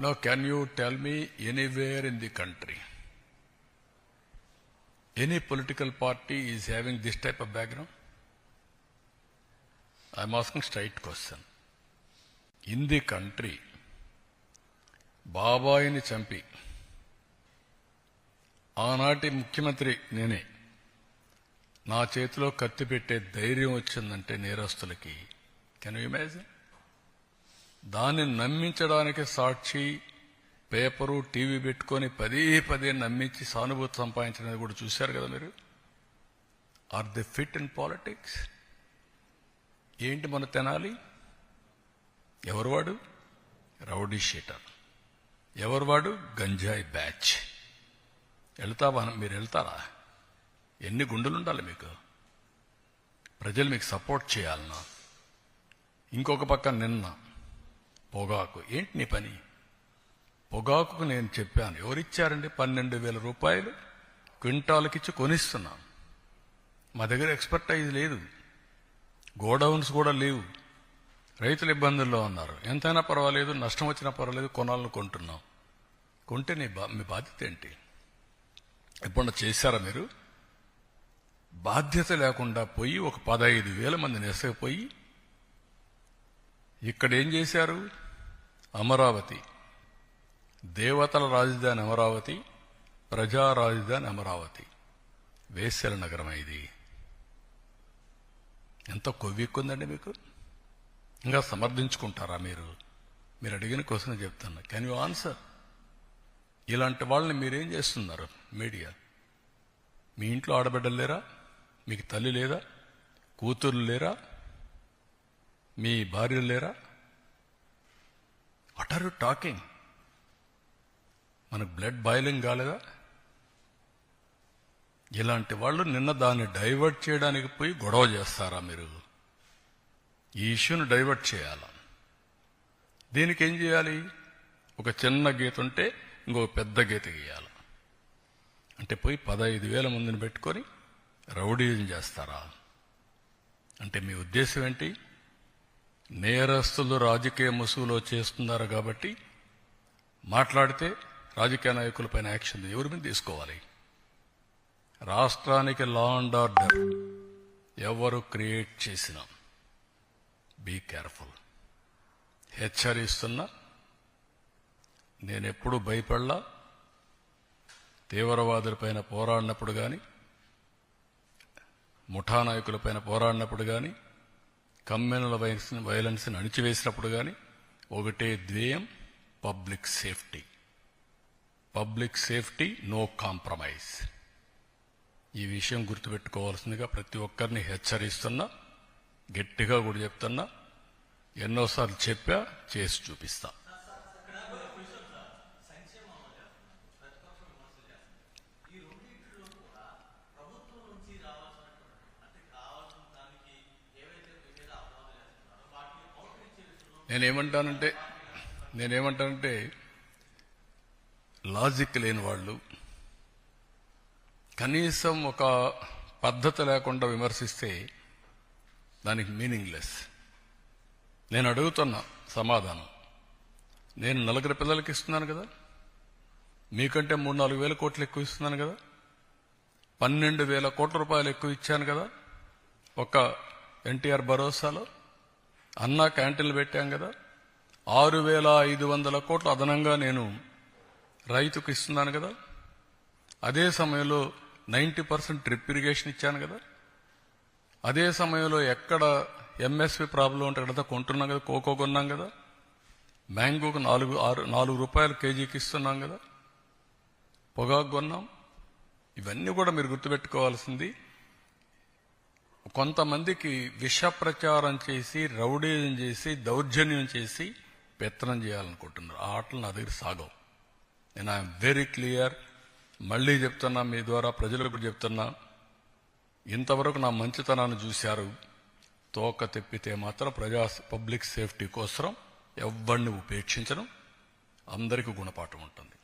Now, can you tell me anywhere in the country, any political party is having this type of background? I'm asking straight question. In the country, బాబాయిని చంపి ఆనాటి ముఖ్యమంత్రి నేనే నా చేతిలో కత్తి పెట్టే ధైర్యం వచ్చిందంటే నేరస్తులకి, కెన్ యూ ఇమాజిన్? దాన్ని నమ్మించడానికి సాక్షి పేపరు టీవీ పెట్టుకొని పదే నమ్మించి సానుభూతి సంపాదించడానికి కూడా చూశారు కదా మీరు. Are the fit in politics? ఏంటి మన తెనాలి? ఎవరు వాడు? Rowdy sheeter. ఎవరు వాడు? గంజాయి బ్యాచ్. మీరు వెళ్తారా? ఎన్ని గుండెలు ఉండాలి మీకు? ప్రజలు మీకు సపోర్ట్ చేయాలన్నా. ఇంకొక పక్క నిన్న పొగాకు. ఏంటి నీ పని? పొగాకుకు నేను చెప్పాను, ఎవరిచ్చారండి? 12,000 రూపాయలు క్వింటాల్కిచ్చి కొనిస్తున్నాను. మా దగ్గర ఎక్స్పర్టైజ్ లేదు, గోడౌన్స్ కూడా లేవు, రైతులు ఇబ్బందుల్లో ఉన్నారు. ఎంతైనా పర్వాలేదు, నష్టం వచ్చినా పర్వాలేదు, కొనాలని కొంటున్నాం. కొంటే మీ బాధ్యత ఏంటి? ఎప్పుడన్నా చేశారా మీరు? బాధ్యత లేకుండా పోయి ఒక 15,000 మందిని ఎసగిపోయి ఇక్కడ ఏం చేశారు? అమరావతి, దేవతల రాజధాని అమరావతి, ప్రజా రాజధాని అమరావతి, వేశ్యల నగరం. ఇది ఎంత కొవ్వెక్కుందండి మీకు? ఇంకా సమర్థించుకుంటారా మీరు? మీరు అడిగిన క్వశ్చన్ చెప్తున్నా, కెన్ యూ ఆన్సర్? ఇలాంటి వాళ్ళని మీరేం చేస్తున్నారు? మీడియా. మీ ఇంట్లో ఆడబిడ్డలు లేరా? మీకు తల్లి లేదా? కూతుర్లు లేరా? మీ భార్యలు లేరా? What are you talking? మనకు బ్లడ్ బాయిలింగ్ కాలేదా? ఇలాంటి వాళ్ళు నిన్న దాన్ని డైవర్ట్ చేయడానికి పోయి గొడవ చేస్తారా మీరు? ఈ ఇష్యూను డైవర్ట్ చేయాలా? దీనికి ఏం చేయాలి? ఒక చిన్న గీత ఉంటే ఇంకొక పెద్ద గీత గీయాలి. అంటే పోయి 15,000 మందిని పెట్టుకొని రౌడీజం చేస్తారా? అంటే మీ ఉద్దేశం ఏంటి? నేరస్తులు రాజకీయ ముసుగులో చేస్తున్నారు కాబట్టి మాట్లాడితే రాజకీయ నాయకులపైన యాక్షన్ ఎవరి మీద తీసుకోవాలి? రాష్ట్రానికి లా అండ్ ఆర్డర్ ఎవరు క్రియేట్ చేసినా బీ కేర్ఫుల్. హెచ్చరిస్తున్నా. నేనెప్పుడు భయపడలా. తీవ్రవాదులపైన పోరాడినప్పుడు కానీ, ముఠా నాయకులపైన పోరాడినప్పుడు కానీ, కమ్యూనల్ వైలెన్స్ని అణిచివేసినప్పుడు కానీ ఒకటే ధ్యేయం, public safety. Public safety, no compromise. ఈ విషయం గుర్తుపెట్టుకోవాల్సిందిగా ప్రతి ఒక్కరిని హెచ్చరిస్తున్నా. గట్టిగా కూడా చెప్తున్నా. ఎన్నోసార్లు చెప్పా, చేసి చూపిస్తా. నేనేమంటానంటే లాజిక్ లేని వాళ్ళు, కనీసం ఒక పద్ధతి లేకుండా విమర్శిస్తే దానికి మీనింగ్లెస్. నేను అడుగుతున్నా సమాధానం. నేను 4 పిల్లలకి ఇస్తున్నాను కదా, మీకంటే 3-4 వేల కోట్లు ఎక్కువ ఇస్తున్నాను కదా, 12,000 కోట్ల రూపాయలు ఎక్కువ ఇచ్చాను కదా. ఒక ఎన్టీఆర్ భరోసాలో అన్నా క్యాంటీన్లు పెట్టాం కదా. 6,500 కోట్లు అదనంగా నేను రైతుకు ఇస్తున్నాను కదా. అదే సమయంలో 90% డ్రిప్ ఇరిగేషన్ ఇచ్చాను కదా. అదే సమయంలో ఎక్కడ ఎంఎస్పి ప్రాబ్లం ఉంటే అక్కడ కొంటున్నాం కదా. కోకో కొన్నాం కదా. మ్యాంగోకు 4 రూపాయలు కేజీకి ఇస్తున్నాం కదా. పొగాకు కొన్నాం. ఇవన్నీ కూడా మీరు గుర్తుపెట్టుకోవాల్సింది. కొంతమందికి విష ప్రచారం చేసి, రౌడీజం చేసి, దౌర్జన్యం చేసి పెత్తనం చేయాలనుకుంటున్నారు. ఆ ఆటలు నా దగ్గర సాగవు. నేను ఐఎమ్ వెరీ క్లియర్. మళ్లీ చెప్తున్నా, మీ ద్వారా ప్రజలకు చెప్తున్నా, ఇంతవరకు నా మంచితనాన్ని చూశారు. తోక తెప్పితే మాత్రం పబ్లిక్ సేఫ్టీ కోసం ఎవరిని ఉపేక్షించను. అందరికీ గుణపాఠం ఉంటుంది.